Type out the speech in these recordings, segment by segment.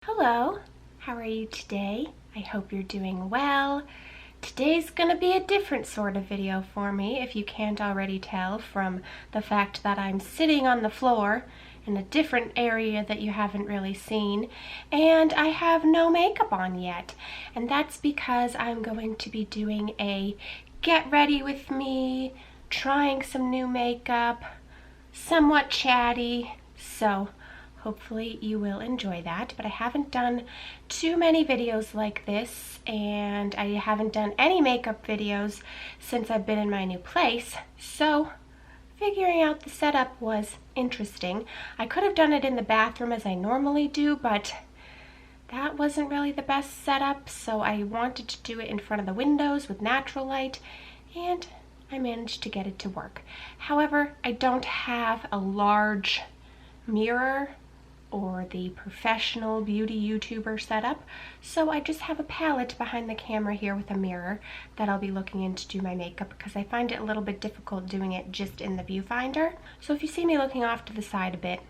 Hello, how are you today? I hope you're doing well. Today's gonna be a different sort of video for me, if you can't already tell from the fact that I'm sitting on the floor in a different area that you haven't really seen, and I have no makeup on yet. And that's because I'm going to be doing a get ready with me, trying some new makeup, somewhat chatty, so hopefully you will enjoy that. But I haven't done too many videos like this, and I haven't done any makeup videos since I've been in my new place, so figuring out the setup was interesting. I could have done it in the bathroom as I normally do, but that wasn't really the best setup, so I wanted to do it in front of the windows with natural light, and I managed to get it to work. However, I don't have a large mirror or the professional beauty YouTuber setup, so I just have a palette behind the camera here with a mirror that I'll be looking in to do my makeup, because I find it a little bit difficult doing it just in the viewfinder. So if you see me looking off to the side a bit,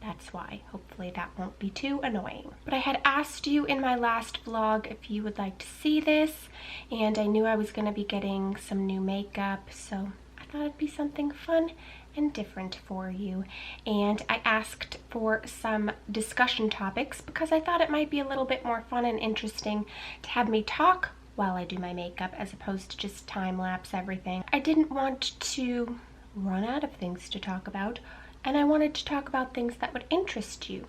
that's why. Hopefully that won't be too annoying. But I had asked you in my last vlog if you would like to see this, and I knew I was going to be getting some new makeup, so I thought it'd be something fun and different for you. And I asked for some discussion topics because I thought it might be a little bit more fun and interesting to have me talk while I do my makeup as opposed to just time-lapse everything. I didn't want to run out of things to talk about, and I wanted to talk about things that would interest you.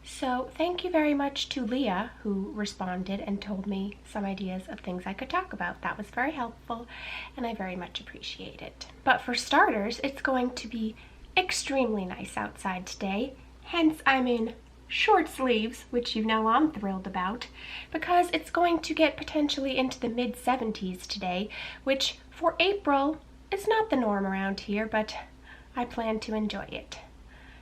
So thank you very much to Leah, who responded and told me some ideas of things I could talk about. That was very helpful, and I very much appreciate it. But for starters, it's going to be extremely nice outside today. Hence, I'm in short sleeves, which you know I'm thrilled about, because it's going to get potentially into the mid-70s today, which for April is not the norm around here, but I plan to enjoy it.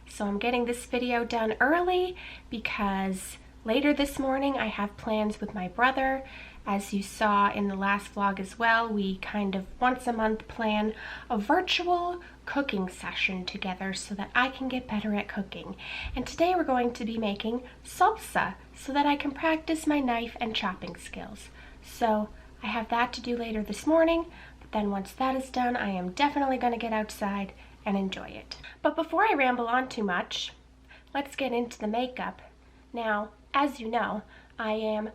So I'm getting this video done early because later this morning I have plans with my brother. As you saw in the last vlog as well, we kind of once a month plan a virtual cooking session together so that I can get better at cooking. And today we're going to be making salsa so that I can practice my knife and chopping skills. So I have that to do later this morning, but then once that is done, I am definitely going to get outside and enjoy it. But before I ramble on too much, let's get into the makeup. Now, as you know, I am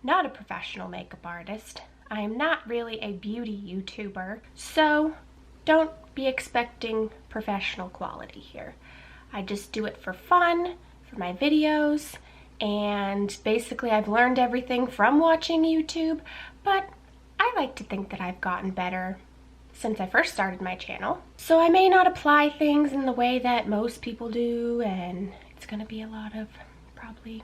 not a professional makeup artist. I am not really a beauty YouTuber, so don't be expecting professional quality here. I just do it for fun, for my videos, and basically I've learned everything from watching YouTube, but I like to think that I've gotten better since I first started my channel. So I may not apply things in the way that most people do, and it's gonna be a lot of probably,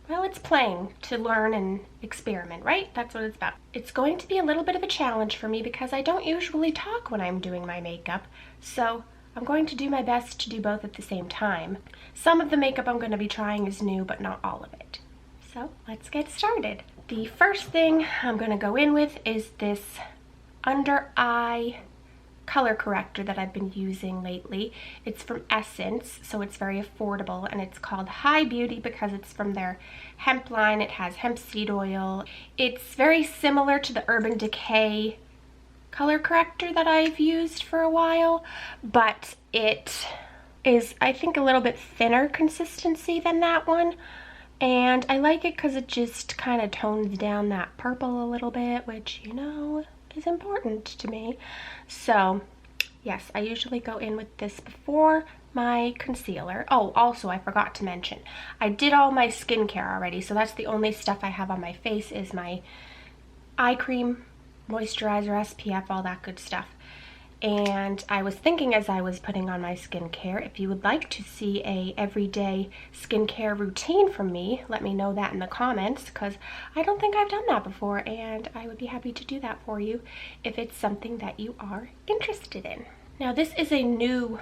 well, it's playing to learn and experiment, right? That's what it's about. It's going to be a little bit of a challenge for me because I don't usually talk when I'm doing my makeup, so I'm going to do my best to do both at the same time. Some of the makeup I'm going to be trying is new, but not all of it. So let's get started. The first thing I'm going to go in with is this under eye color corrector that I've been using lately. It's from Essence, so it's very affordable, and it's called High Beauty because it's from their hemp line. It has hemp seed oil. It's very similar to the Urban Decay color corrector that I've used for a while, but it is, I think, a little bit thinner consistency than that one. And I like it because it just kind of tones down that purple a little bit, which, you know, is important to me. So yes, I usually go in with this before my concealer. Oh, also I forgot to mention, I did all my skincare already, so that's the only stuff I have on my face is my eye cream, moisturizer, SPF, all that good stuff. And I was thinking as I was putting on my skincare, if you would like to see a everyday skincare routine from me, let me know that in the comments, because I don't think I've done that before, and I would be happy to do that for you if it's something that you are interested in. Now, this is a new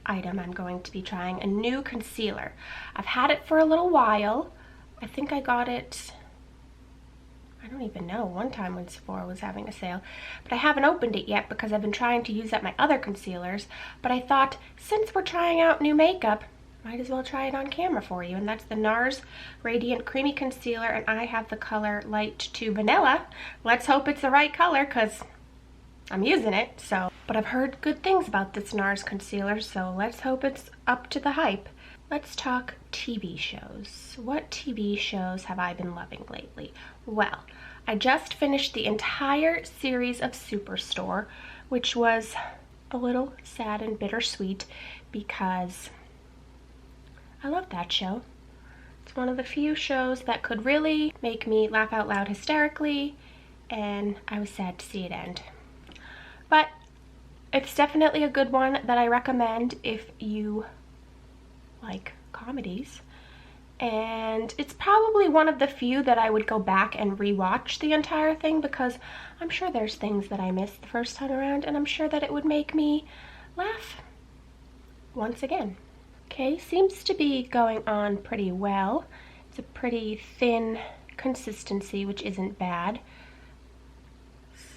item I'm going to be trying, a new concealer. I've had it for a little while. I think I got it, I don't even know, one time when Sephora was having a sale, but I haven't opened it yet because I've been trying to use up my other concealers. But I thought, since we're trying out new makeup, might as well try it on camera for you. And that's the Nars Radiant Creamy Concealer, and I have the color Light to Vanilla. Let's hope it's the right color, because I'm using it, so. But I've heard good things about this Nars concealer, so let's hope it's up to the hype. Let's talk TV shows. What TV shows have I been loving lately? Well, I just finished the entire series of Superstore, which was a little sad and bittersweet because I love that show. It's one of the few shows that could really make me laugh out loud hysterically, and I was sad to see it end. But it's definitely a good one that I recommend if you like comedies. And it's probably one of the few that I would go back and rewatch the entire thing, because I'm sure there's things that I missed the first time around, and I'm sure that it would make me laugh once again. Okay, seems to be going on pretty well. It's a pretty thin consistency, which isn't bad.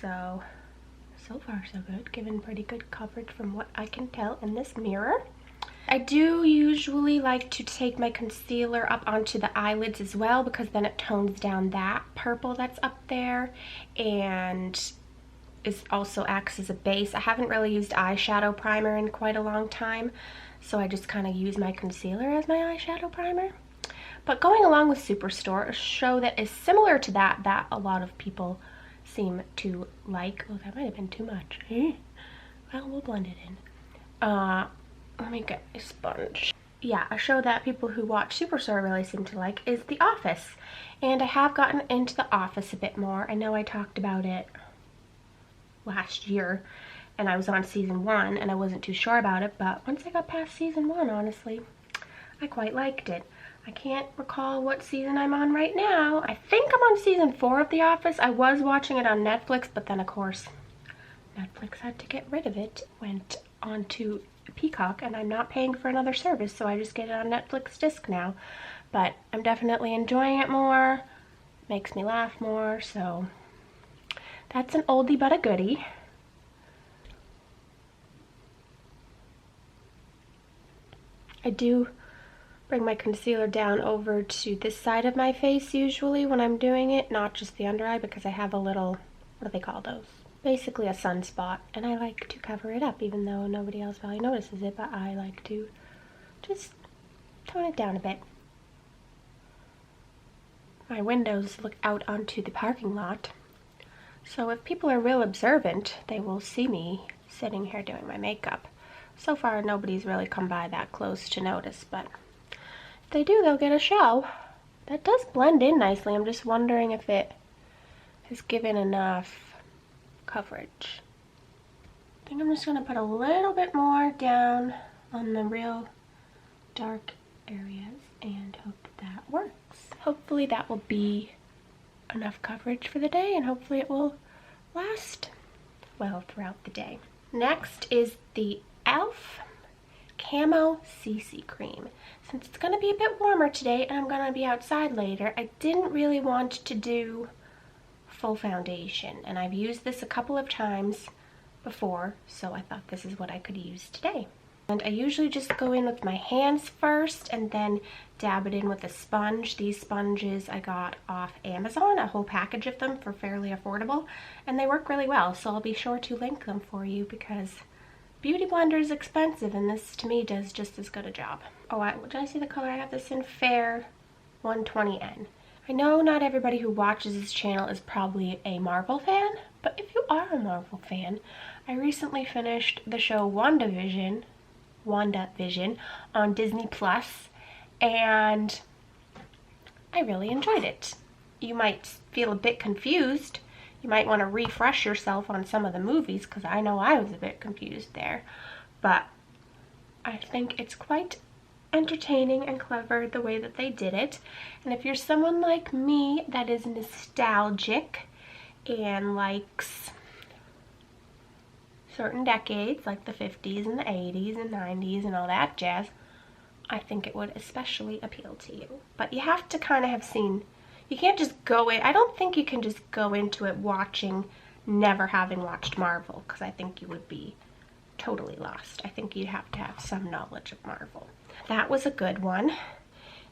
So far so good, given pretty good coverage from what I can tell in this mirror. I do usually like to take my concealer up onto the eyelids as well, because then it tones down that purple that's up there, and it also acts as a base. I haven't really used eyeshadow primer in quite a long time, so I just kind of use my concealer as my eyeshadow primer. But going along with Superstore, a show that is similar to that a lot of people seem to like. Oh, that might have been too much. Well, we'll blend it in. Let me get a sponge. Yeah, a show that people who watch Superstore really seem to like is The Office. And I have gotten into The Office a bit more. I know I talked about it last year, and I was on season 1, and I wasn't too sure about it, but once I got past season 1, honestly, I quite liked it. I can't recall what season I'm on right now. I think I'm on season 4 of The Office. I was watching it on Netflix, but then of course, Netflix had to get rid of it. Went on to Peacock, and I'm not paying for another service, so I just get it on Netflix disc now. But I'm definitely enjoying it more, makes me laugh more, so that's an oldie but a goodie. I do bring my concealer down over to this side of my face usually when I'm doing it, not just the under eye, because I have a little, what do they call those? Basically a sunspot, and I like to cover it up even though nobody else probably notices it, but I like to just tone it down a bit. My windows look out onto the parking lot, so if people are real observant, they will see me sitting here doing my makeup. So far nobody's really come by that close to notice, but if they do, they'll get a show. That does blend in nicely. I'm just wondering if it has given enough coverage. I think I'm just going to put a little bit more down on the real dark areas and hope that works. Hopefully that will be enough coverage for the day, and hopefully it will last well throughout the day. Next is the e.l.f. Camo Cc Cream. Since it's going to be a bit warmer today and I'm going to be outside later, I didn't really want to do full foundation, and I've used this a couple of times before, so I thought this is what I could use today. And I usually just go in with my hands first and then dab it in with a sponge. These sponges I got off Amazon, a whole package of them for fairly affordable, and they work really well, so I'll be sure to link them for you because Beauty Blender is expensive, and this to me does just as good a job. Oh, did I see the color? I have this in Fair 120N. I know not everybody who watches this channel is probably a Marvel fan, but if you are a Marvel fan, I recently finished the show WandaVision on Disney Plus, and I really enjoyed it. You might feel a bit confused. You might want to refresh yourself on some of the movies, because I know I was a bit confused there, but I think it's quite entertaining and clever the way that they did it. And if you're someone like me that is nostalgic and likes certain decades like the 50s and the 80s and 90s and all that jazz, I think it would especially appeal to you. But you have to kind of have seen, you can't just go in, I don't think you can just go into it watching, never having watched Marvel, because I think you would be totally lost. I think you'd have to have some knowledge of Marvel. That was a good one.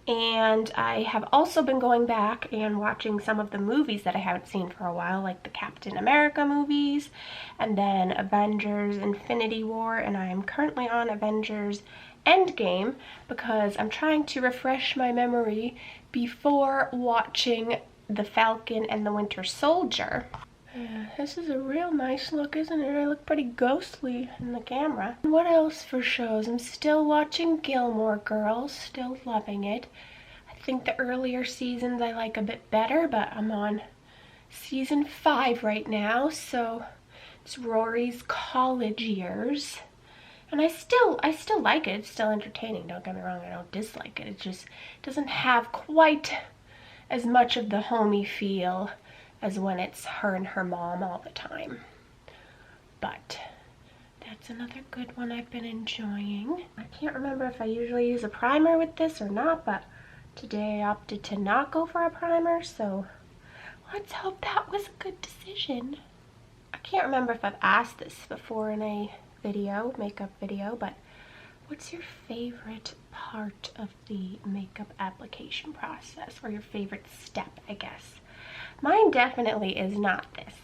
And I have also been going back and watching some of the movies that I haven't seen for a while, like the Captain America movies, and then Avengers Infinity War, and I am currently on Avengers Endgame because I'm trying to refresh my memory before watching The Falcon and the Winter Soldier. This is a real nice look, isn't it? I look pretty ghostly in the camera. What else for shows? I'm still watching Gilmore Girls, still loving it. I think the earlier seasons I like a bit better, but I'm on season 5 right now, so it's Rory's college years. And I still like it. It's still entertaining, don't get me wrong, I don't dislike it. It just doesn't have quite as much of the homey feel as when it's her and her mom all the time. But that's another good one I've been enjoying. I can't remember if I usually use a primer with this or not, but today I opted to not go for a primer, so let's hope that was a good decision. I can't remember if I've asked this before in a video, makeup video, but what's your favorite part of the makeup application process, or your favorite step, I guess? Mine definitely is not this.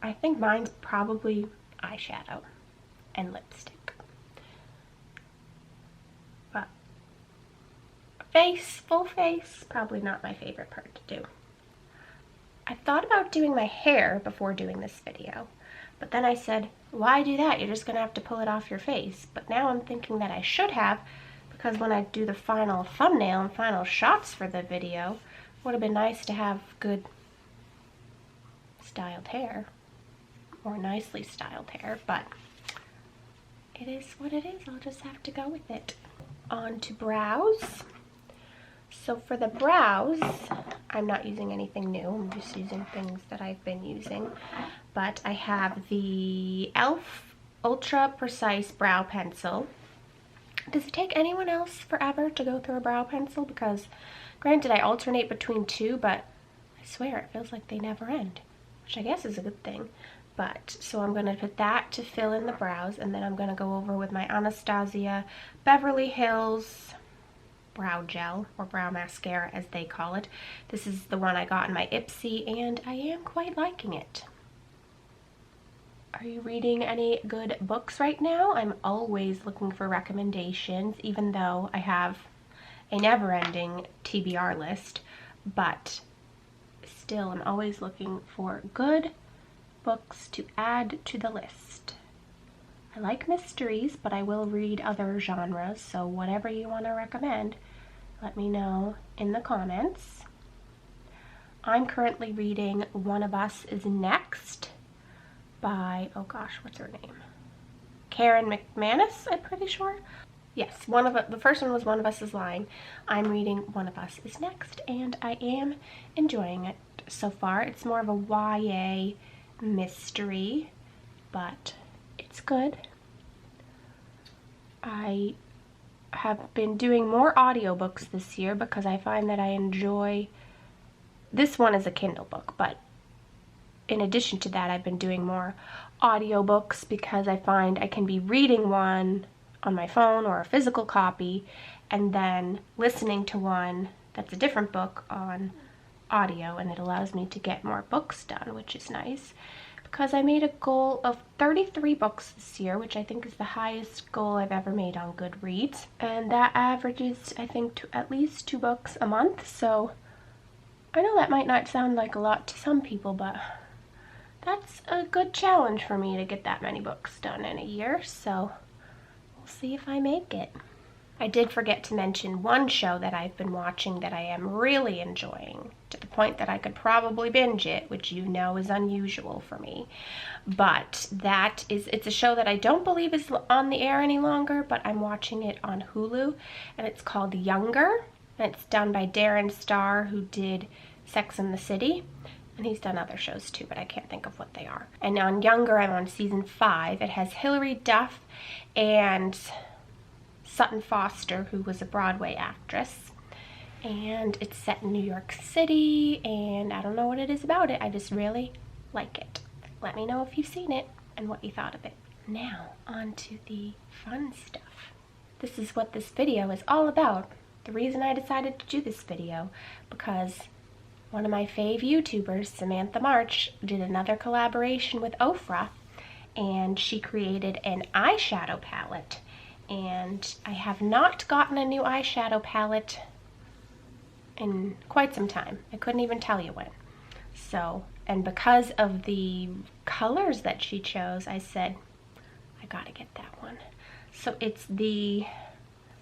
I think mine's probably eyeshadow and lipstick. But face, full face, probably not my favorite part to do. I thought about doing my hair before doing this video, but then I said, why do that? You're just gonna have to pull it off your face. But now I'm thinking that I should have, because when I do the final thumbnail and final shots for the video, it would have been nice to have good styled hair, or nicely styled hair, but it is what it is. I'll just have to go with it. On to brows. So for the brows, I'm not using anything new. I'm just using things that I've been using. But I have the e.l.f. Ultra Precise Brow Pencil. Does it take anyone else forever to go through a brow pencil? Because granted, I alternate between two, but I swear it feels like they never end, which I guess is a good thing. But so I'm going to put that to fill in the brows, and then I'm going to go over with my Anastasia Beverly Hills brow gel, or brow mascara as they call it. This is the one I got in my Ipsy, and I am quite liking it. Are you reading any good books right now? I'm always looking for recommendations, even though I have a never-ending TBR list, but still I'm always looking for good books to add to the list. I like mysteries, but I will read other genres, so whatever you want to recommend, let me know in the comments. I'm currently reading One of Us is Next by, oh gosh, what's her name? Karen McManus, I'm pretty sure. Yes, the first one was One of Us is Lying. I'm reading One of Us is Next, and I am enjoying it so far. It's more of a YA mystery, but it's good. I have been doing more audiobooks this year because I find that I enjoy, this one is a Kindle book, but in addition to that, I've been doing more audiobooks because I find I can be reading one on my phone or a physical copy and then listening to one that's a different book on audio, and it allows me to get more books done, which is nice because I made a goal of 33 books this year, which I think is the highest goal I've ever made on Goodreads, and that averages, I think, to at least 2 books a month. So I know that might not sound like a lot to some people, but that's a good challenge for me to get that many books done in a year, so we'll see if I make it. I did forget to mention one show that I've been watching that I am really enjoying, to the point that I could probably binge it, which you know is unusual for me. But it's a show that I don't believe is on the air any longer, but I'm watching it on Hulu, and it's called Younger, and it's done by Darren Star, who did Sex and the City. And he's done other shows too, but I can't think of what they are. And on Younger, I'm on season 5. It has Hilary Duff and Sutton Foster, who was a Broadway actress. And it's set in New York City, and I don't know what it is about it. I just really like it. Let me know if you've seen it and what you thought of it. Now, on to the fun stuff. this is what this video is all about. The reason I decided to do this video, because one of my fave YouTubers, Samantha March, did another collaboration with Ofra, and she created an eyeshadow palette. And I have not gotten a new eyeshadow palette in quite some time. I couldn't even tell you when. So, and because of the colors that she chose, I said, I gotta get that one. So it's the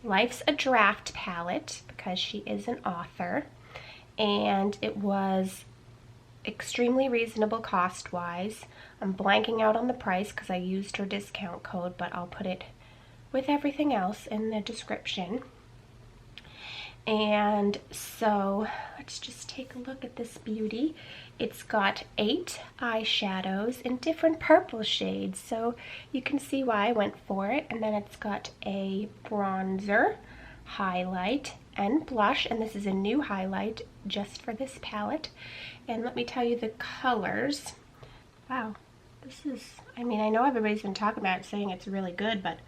Life's a Draft palette, because she is an author, and it was extremely reasonable cost-wise. I'm blanking out on the price because I used her discount code, but I'll put it with everything else in the description. And so let's just take a look at this beauty. It's got 8 eyeshadows in different purple shades, so you can see why I went for it. And then it's got a bronzer, highlight, and blush, and this is a new highlight just for this palette. And let me tell you the colors. Wow, this is, I mean, I know everybody's been talking about it, saying it's really good, but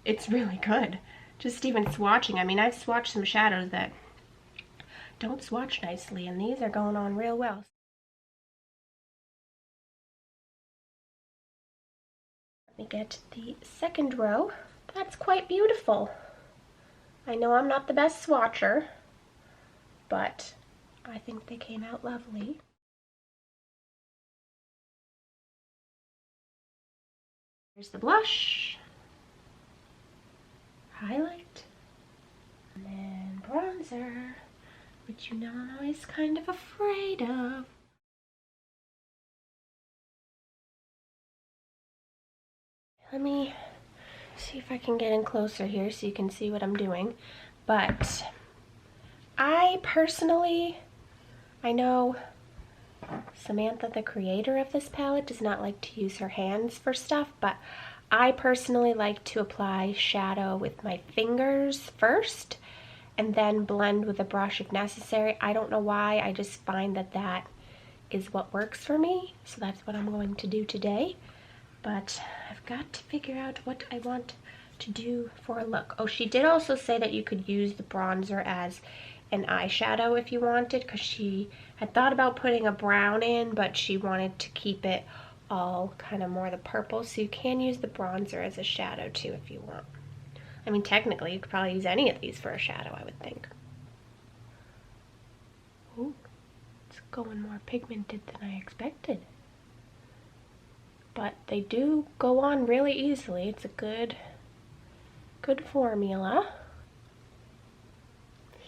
it's really good. Just even swatching, I mean, I've swatched some shadows that don't swatch nicely, and these are going on real well. Let me get the second row. That's quite beautiful. I know I'm not the best swatcher, but I think they came out lovely. Here's the blush, highlight, and then bronzer, which you know I'm always kind of afraid of. Let me see if I can get in closer here so you can see what I'm doing. But I personally, I know Samantha, the creator of this palette, does not like to use her hands for stuff, but I personally like to apply shadow with my fingers first and then blend with a brush if necessary. I don't know why, I just find that that is what works for me, so that's what I'm going to do today. But I've got to figure out what I want to do for a look. Oh, she did also say that you could use the bronzer as an eyeshadow if you wanted, because she had thought about putting a brown in, but she wanted to keep it all kind of more the purple, so you can use the bronzer as a shadow too if you want. I mean, technically you could probably use any of these for a shadow, I would think. Ooh, it's going more pigmented than I expected. But they do go on really easily. It's a good formula.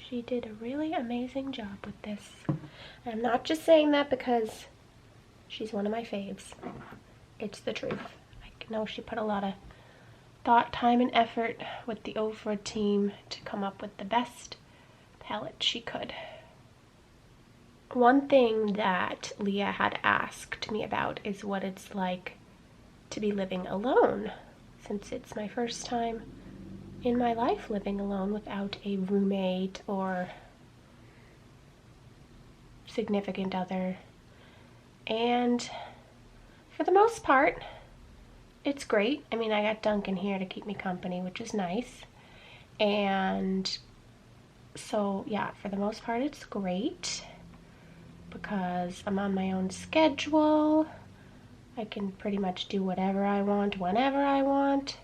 She did a really amazing job with this. And I'm not just saying that because she's one of my faves. It's the truth. I know she put a lot of thought, time, and effort with the Ofra team to come up with the best palette she could. One thing that Leah had asked me about is what it's like to be living alone, since it's my first time in my life living alone without a roommate or significant other. And for the most part, it's great. I mean, I got Duncan here to keep me company, which is nice. And so, yeah, for the most part, it's great because I'm on my own schedule. I can pretty much do whatever I want, whenever I want.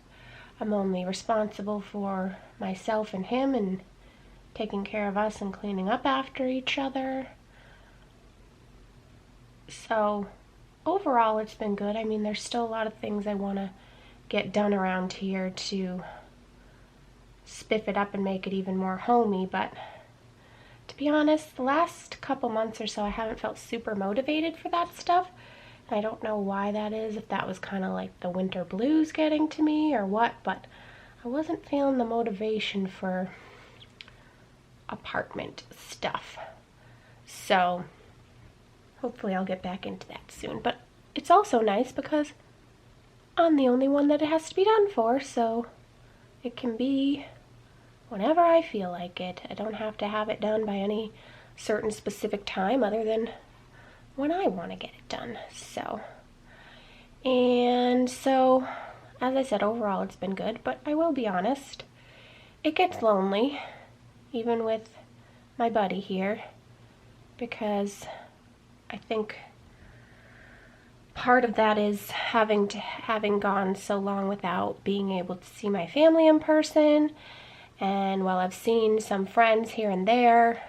I'm only responsible for myself and him and taking care of us and cleaning up after each other. So overall, it's been good. I mean, there's still a lot of things I want to get done around here to spiff it up and make it even more homey, but to be honest, the last couple months or so I haven't felt super motivated for that stuff. I don't know why that is, if that was kind of like the winter blues getting to me or what, but I wasn't feeling the motivation for apartment stuff. So hopefully I'll get back into that soon. But it's also nice because I'm the only one that it has to be done for, so it can be whenever I feel like it. I don't have to have it done by any certain specific time other than when I want to get it done. So, and so, as I said, overall it's been good, but I will be honest, it gets lonely, even with my buddy here, because I think part of that is having gone so long without being able to see my family in person. And while I've seen some friends here and there,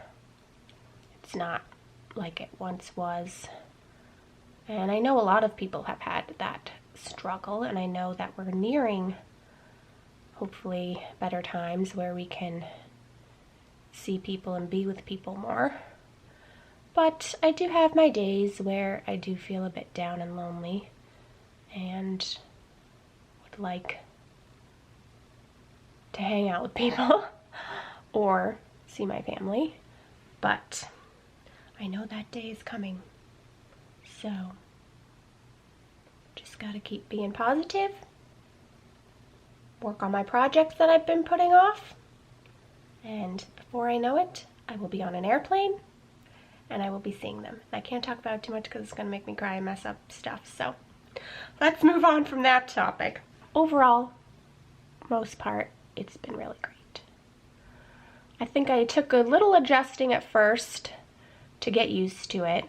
it's not like it once was. And I know a lot of people have had that struggle, and I know that we're nearing, hopefully, better times where we can see people and be with people more. But I do have my days where I do feel a bit down and lonely and would like to hang out with people or see my family. But I know that day is coming. So just gotta keep being positive, work on my projects that I've been putting off, and before I know it, I will be on an airplane and I will be seeing them. I can't talk about it too much because it's gonna make me cry and mess up stuff, so let's move on from that topic. Overall, most part, it's been really great. I think I took a little adjusting at first to get used to it,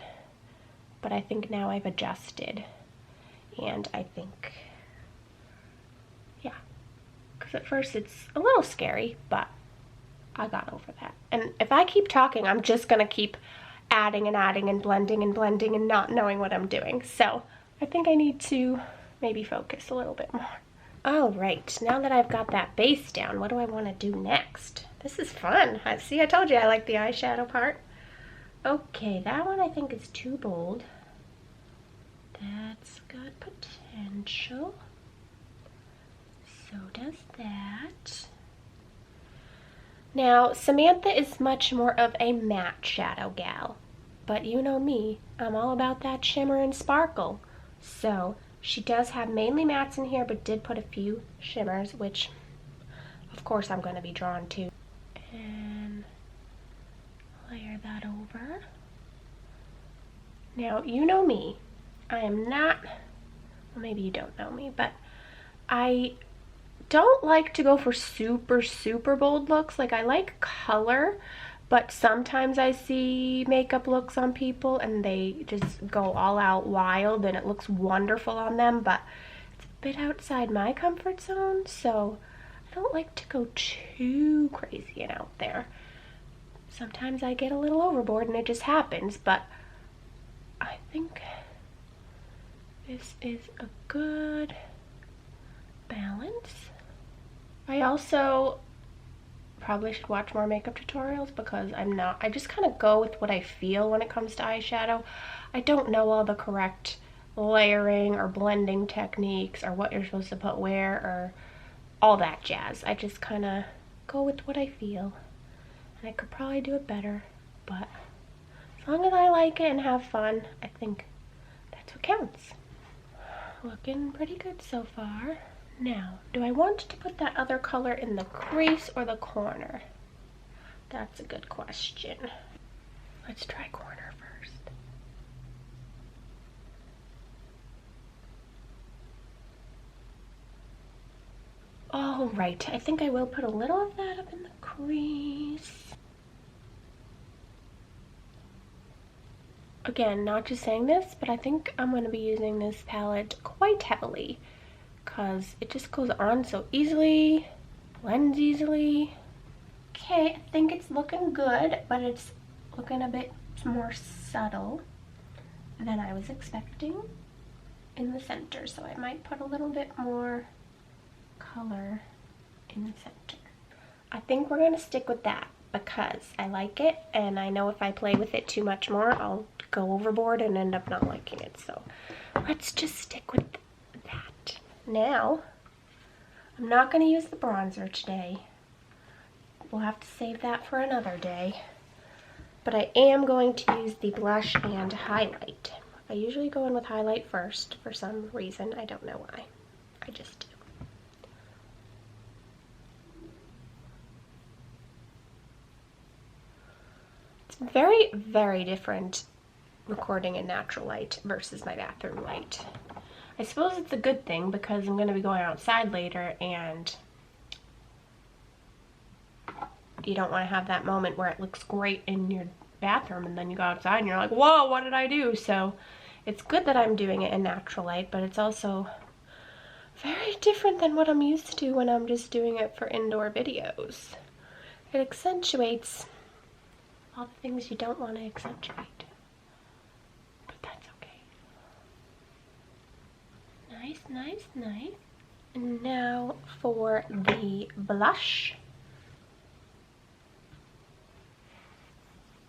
but I think now I've adjusted, and I think, yeah, because at first it's a little scary, but I got over that. And if I keep talking, I'm just gonna keep adding and adding and blending and not knowing what I'm doing. So I think I need to maybe focus a little bit more. All right, now that I've got that base down, what do I want to do next? This is fun. See, I told you I like the eyeshadow part. Okay, that one I think is too bold. That's got potential. So does that. Now, Samantha is much more of a matte shadow gal, but you know me, I'm all about that shimmer and sparkle. So she does have mainly mattes in here, but did put a few shimmers, which of course I'm going to be drawn to. And layer that over. Now, you know me, I am not, well, maybe you don't know me, but I don't like to go for super bold looks. Like, I like color, but sometimes I see makeup looks on people and they just go all out wild and it looks wonderful on them, but it's a bit outside my comfort zone, so I don't like to go too crazy and out there. Sometimes I get a little overboard and it just happens, but I think this is a good balance. I also probably should watch more makeup tutorials because I just kind of go with what I feel when it comes to eyeshadow. I don't know all the correct layering or blending techniques or what you're supposed to put where or all that jazz. I just kind of go with what I feel. And I could probably do it better, but as long as I like it and have fun, I think that's what counts. Looking pretty good so far. Now, do I want to put that other color in the crease or the corner? That's a good question. Let's try corner first. All right, I think I will put a little of that up in the crease. Again, not just saying this, but I think I'm going to be using this palette quite heavily because it just goes on so easily, blends easily. Okay, I think it's looking good, but it's looking a bit more subtle than I was expecting in the center, so I might put a little bit more color in the center. I think we're going to stick with that because I like it, and I know if I play with it too much more, I'll go overboard and end up not liking it. So let's just stick with that. Now, I'm not going to use the bronzer today. We'll have to save that for another day. But I am going to use the blush and highlight. I usually go in with highlight first for some reason. I don't know why. I just do. It's very, very different recording in natural light versus my bathroom light. I suppose it's a good thing because I'm going to be going outside later and You don't want to have that moment where it looks great in your bathroom and then you go outside and you're like, whoa, what did I do? So it's good that I'm doing it in natural light, but it's also very different than what I'm used to when I'm just doing it for indoor videos. It accentuates all the things you don't want to accentuate. But that's okay. Nice, nice, nice. And now for the blush.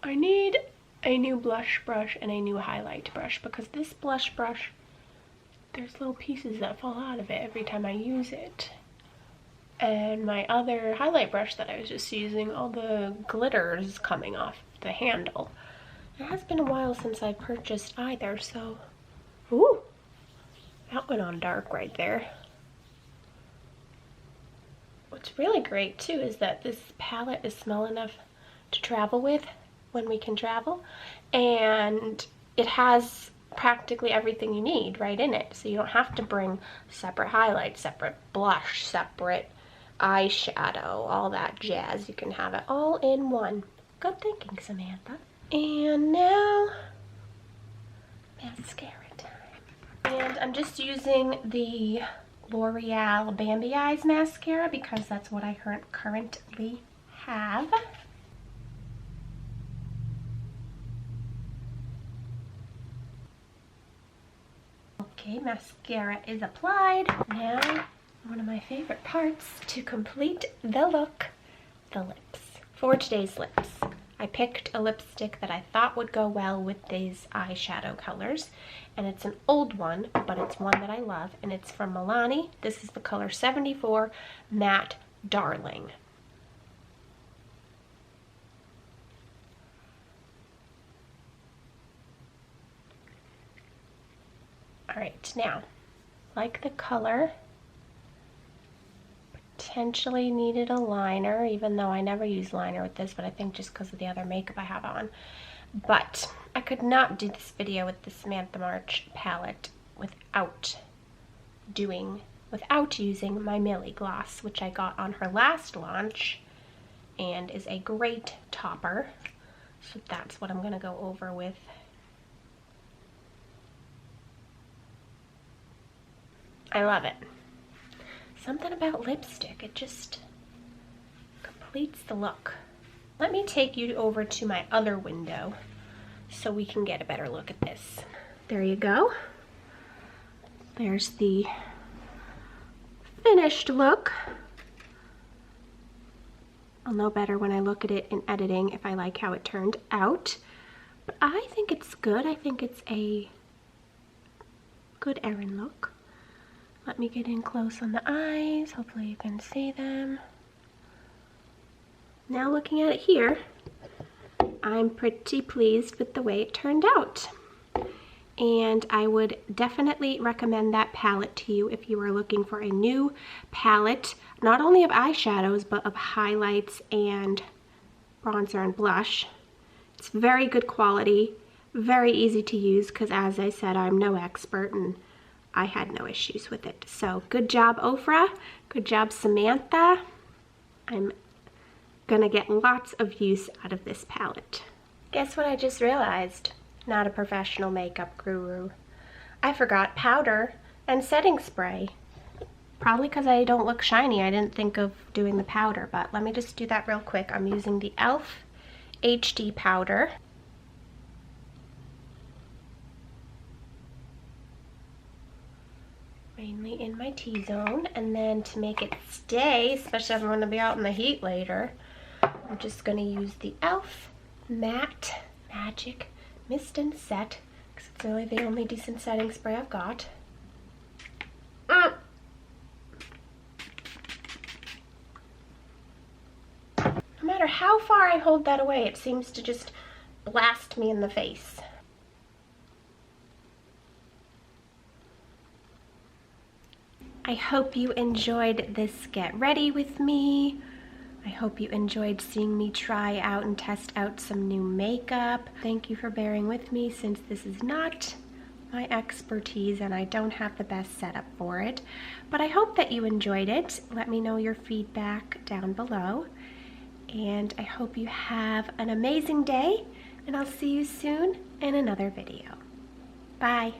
I need a new blush brush and a new highlight brush because this blush brush, there's little pieces that fall out of it every time I use it. And my other highlight brush that I was just using, all the glitter is coming off the handle. It has been a while since I purchased either, so... Ooh! That went on dark right there. What's really great too is that this palette is small enough to travel with when we can travel, and it has practically everything you need right in it, so you don't have to bring separate highlight, separate blush, separate eyeshadow, all that jazz. You can have it all in one. Good thinking, Samantha. And now mascara time. And I'm just using the L'Oreal Bambi Eyes mascara because that's what I currently have. Okay, mascara is applied. Now, one of my favorite parts to complete the look, the lips. For today's lips, I picked a lipstick that I thought would go well with these eyeshadow colors, and it's an old one, but it's one that I love, and it's from Milani. This is the color 74 Matte Darling. Alright, now, like the color, potentially needed a liner, even though I never use liner with this, but I think just because of the other makeup I have on. But I could not do this video with the Samantha March palette without using my Millie gloss, which I got on her last launch and is a great topper. So that's what I'm going to go over with. I love it. Something about lipstick, it just completes the look. Let me take you over to my other window so we can get a better look at this. There you go. There's the finished look. I'll know better when I look at it in editing if I like how it turned out. But I think it's good. I think it's a good Erin look. Let me get in close on the eyes. Hopefully you can see them. Now looking at it here, I'm pretty pleased with the way it turned out. And I would definitely recommend that palette to you if you are looking for a new palette, not only of eyeshadows, but of highlights and bronzer and blush. It's very good quality, very easy to use because, as I said, I'm no expert and I had no issues with it. So good job, Ofra. Good job, Samantha. I'm gonna get lots of use out of this palette. Guess what I just realized? Not a professional makeup guru. I forgot powder and setting spray. Probably because I don't look shiny, I didn't think of doing the powder, but let me just do that real quick. I'm using the e.l.f. HD powder. Mainly in my T-zone, and then to make it stay, especially if I'm going to be out in the heat later, I'm just going to use the e.l.f. Matte Magic Mist and Set, because it's really the only decent setting spray I've got. No matter how far I hold that away, it seems to just blast me in the face. I hope you enjoyed this get ready with me. I hope you enjoyed seeing me try out and test out some new makeup. Thank you for bearing with me since this is not my expertise and I don't have the best setup for it. But I hope that you enjoyed it. Let me know your feedback down below. and I hope you have an amazing day, and I'll see you soon in another video. Bye.